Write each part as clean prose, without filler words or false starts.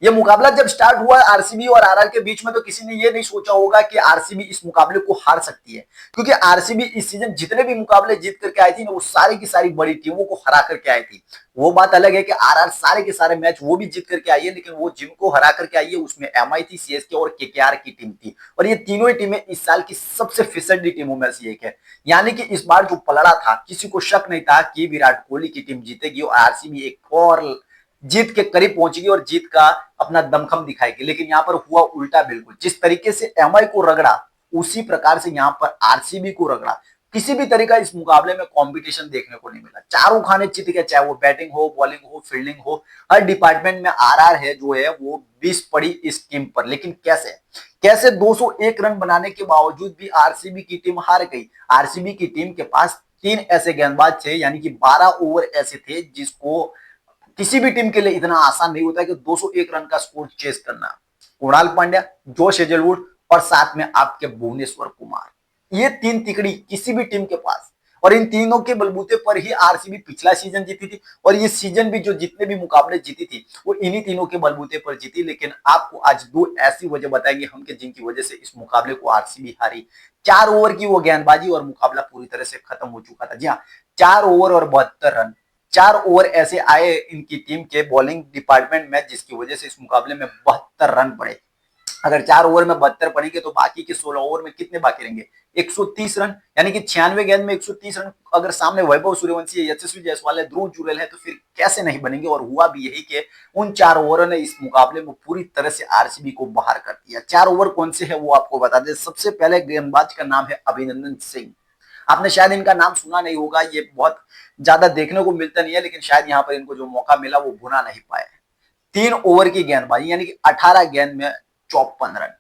ये मुकाबला जब स्टार्ट हुआ आरसीबी और आरआर के बीच में, तो किसी ने ये नहीं सोचा होगा कि आरसीबी इस मुकाबले को हार सकती है, क्योंकि आरसीबी इस सीजन जितने भी मुकाबले जीत करके आई थी ना, वो सारी की सारी बड़ी टीमों को हरा करके आई थी। वो बात अलग है कि आरआर सारे के सारे मैच वो भी जीत करके आई है, लेकिन वो जिनको हरा करके आई है उसमें एमआई थी, सीएसके और केकेआर की टीम थी। और ये तीनों ही टीमें इस साल की सबसे फिसड्डी टीमों में से एक है। यानी कि इस बार जो पलड़ा था, किसी को शक नहीं था कि विराट कोहली की टीम जीतेगी और आरसीबी एक और जीत के करीब पहुंचेगी और जीत का अपना दमखम दिखाएगी। लेकिन यहाँ पर हुआ उल्टा बिल्कुल। जिस तरीके से एमआई को रगड़ा, उसी प्रकार से यहाँ पर आरसीबी को रगड़ा। किसी भी तरीका इस मुकाबले में कंपटीशन देखने को नहीं मिला। चारों खाने चित गए, चाहे वो बैटिंग हो, बॉलिंग हो, फील्डिंग हो, हर डिपार्टमेंट में आरआर है जो है वो 20 पड़ी इस टीम पर। लेकिन कैसे कैसे 201 रन बनाने के बावजूद भी आरसीबी की टीम हार गई। आरसीबी की टीम के पास 3 ऐसे गेंदबाज थे, यानी कि 12 ओवर ऐसे थे जिसको किसी भी टीम के लिए इतना आसान नहीं होता है कि 201 रन का स्कोर चेस करना। कुणाल पांड्या, जोश हेजलवुड और साथ में आपके भुवनेश्वर कुमार, ये तीन तिकड़ी किसी भी टीम के पास, और इन तीनों के बलबूते पर ही आरसीबी पिछला सीजन जीती थी। और ये सीजन भी जो जितने भी मुकाबले जीती थी वो इन्हीं तीनों के बलबूते पर जीती। लेकिन आपको आज दो ऐसी वजह बताएंगे हम कि जिनकी वजह से इस मुकाबले को आरसीबी हारी। 4 ओवर की वो गेंदबाजी और मुकाबला पूरी तरह से खत्म हो चुका था। जी हाँ, 4 ओवर और 72 रन। 4 ओवर ऐसे आए इनकी टीम के बॉलिंग डिपार्टमेंट में जिसकी वजह से इस मुकाबले में 72 रन पड़े। अगर 4 ओवर में 72 पड़ेंगे तो बाकी के 16 ओवर में कितने बाकी रहेंगे? 130 रन। यानी कि 96 गेंद में 130 रन। अगर सामने वैभव सूर्यवंशी है, यशस्वी जायसवाल है, ध्रुव जुरैल है, तो फिर कैसे नहीं बनेंगे? और हुआ भी यही कि उन 4 ओवरों ने इस मुकाबले में पूरी तरह से आरसीबी को बाहर कर दिया। 4 ओवर कौन से है वो आपको बता दें। सबसे पहले गेंदबाज का नाम है अभिनंदन सिंह। आपने शायद इनका नाम सुना नहीं होगा, ये बहुत ज्यादा देखने को मिलता नहीं है, लेकिन शायद यहाँ पर इनको जो मौका मिला वो भुना नहीं पाए। 3 ओवर की गेंदबाजी, यानी कि 18 गेंद में 54 रन।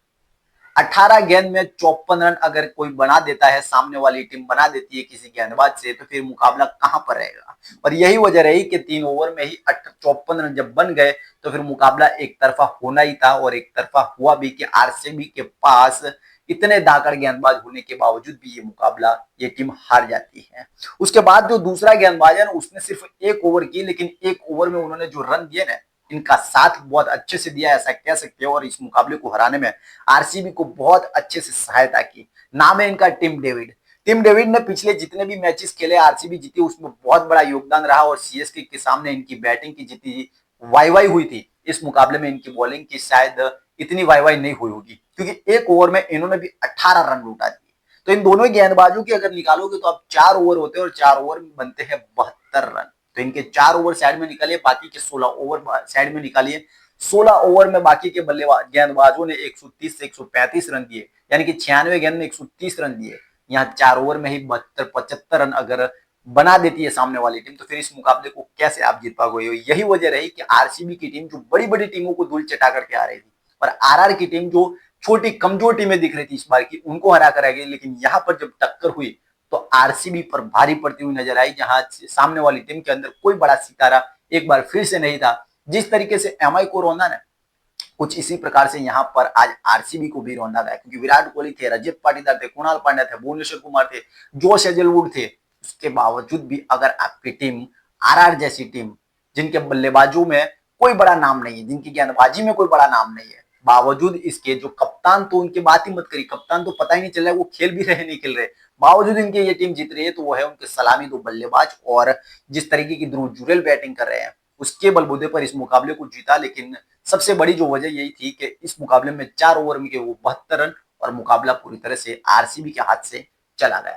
18 गेंद में 54 रन अगर कोई बना देता है, सामने वाली टीम बना देती है किसी गेंदबाज से, तो फिर मुकाबला कहां पर रहेगा? और यही वजह रही कि 3 ओवर में ही 54 रन जब बन गए तो फिर मुकाबला एक तरफा होना ही था। और एक तरफा हुआ भी कि आरसीबी के पास इतने दाकड़ गेंदबाज होने के बावजूद भी ये टीम हार जाती है। उसके बाद जो दूसरा गेंदबाज है ना, उसने सिर्फ 1 ओवर की, लेकिन 1 ओवर में उन्होंने जो रन दिए ना, इनका साथ बहुत अच्छे से दिया, ऐसा कह सकते हो। और इस मुकाबले को हराने में आरसीबी को बहुत अच्छे से सहायता की। नाम है इनका टिम डेविड। टिम डेविड ने पिछले जितने भी मैचेस खेले आरसीबी जीती, उसमें बहुत बड़ा योगदान रहा। और सीएसके के सामने इनकी बैटिंग की जितनी वाई वाई हुई थी, इस मुकाबले में इनकी बॉलिंग की शायद इतनी वाई वाई नहीं हुई होगी, क्योंकि 1 ओवर में इन्होंने भी 18 रन लूटा दिए। तो इन दोनों गेंदबाजों की अगर निकालोगे तो अब 4 ओवर होते हैं और 4 ओवर में बनते हैं 72 रन। तो इनके 4 ओवर साइड में निकालिए, बाकी के 16 ओवर साइड में निकालिए। 16 ओवर में बाकी के बल्लेबाज गेंदबाजों ने 130 से 135 रन दिए, यानी कि 96 गेंद में 130 रन दिए। यहाँ 4 ओवर में ही 72 75 रन अगर बना देती है सामने वाली टीम, तो फिर इस मुकाबले को कैसे आप जीत पाओगे? यही वजह रही कि आरसीबी की टीम जो बड़ी बड़ी टीमों को धूल चटा करके आ रही थी, और आरआर की टीम जो छोटी कमजोर टीमें दिख रही थी इस बार की, उनको हरा कर आएगी। लेकिन यहाँ पर जब टक्कर हुई तो आरसीबी पर भारी पड़ती हुई नजर आई, जहां सामने वाली टीम के अंदर कोई बड़ा सितारा एक बार फिर से नहीं था। जिस तरीके से एमआई को रौंदा ना, कुछ इसी प्रकार से यहाँ पर आज आरसीबी को भी रौंदा गया, क्योंकि विराट कोहली थे, रजत पाटीदार थे, कुणाल पांड्या थे, भुवनेश्वर कुमार थे, जोश हेजलवुड थे। उसके बावजूद भी अगर आपकी टीम, आरआर जैसी टीम, जिनके बल्लेबाजों में कोई बड़ा नाम नहीं है, जिनकी गेंदबाजी में कोई बड़ा नाम नहीं है, बावजूद इसके जो कप्तान, तो उनकी बात ही मत करिए, कप्तान तो पता ही नहीं चल रहा है वो खेल भी रहे नहीं खेल रहे, बावजूद इनके ये टीम जीत रही है, तो वो है उनके सलामी दो बल्लेबाज। और जिस तरीके की ध्रुव जुरैल बैटिंग कर रहे हैं, उसके बलबूते पर इस मुकाबले को जीता। लेकिन सबसे बड़ी जो वजह यही थी कि इस मुकाबले में 4 ओवर में के वो 72 रन, और मुकाबला पूरी तरह से आरसीबी के हाथ से चला गया।